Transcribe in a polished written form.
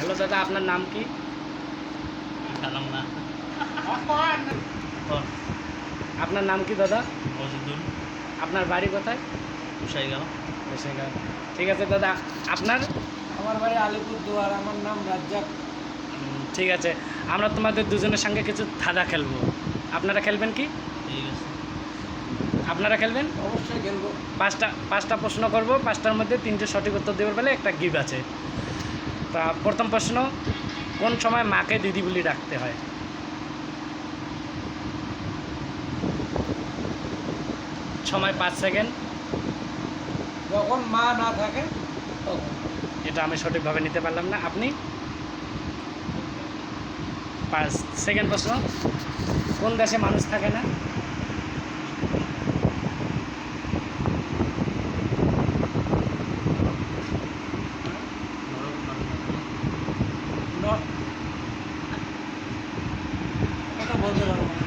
Hello দাদা, আপনার নাম কি? জানাম না। আপনার নাম কি দাদা? মজিদুল। আপনার বাড়ি কোথায়? গোসাইগাঁও। গোসাইগাঁও। ঠিক আছে দাদা, আপনার? আমার বাড়ি আলিপুরদুয়ার। আমার নাম রাজ্জাক। ঠিক আছে, আমরা তোমাদের দুজনের সঙ্গে কিছু ধাঁধা খেলবো। আপনারা খেলবেন কি? ঠিক আছে। আপনারা খেলবেন? অবশ্যই খেলবো। পাঁচটা প্রশ্ন করব, পাঁচটার মধ্যে তিনটে সঠিক উত্তর দেওয়ার বেলা একটা গিফট আছে। তা প্রথম প্রশ্ন, কোন সময় মাকে দিদি বলে ডাকতে হয়? সময় 5 সেকেন্ড। যখন মা না থাকে তখন। এটা আমি সঠিকভাবে নিতে পারলাম না, আপনি? 5 সেকেন্ড প্রশ্ন, কোন দেশে মানুষ থাকে না? কথা বলতে পারবো না।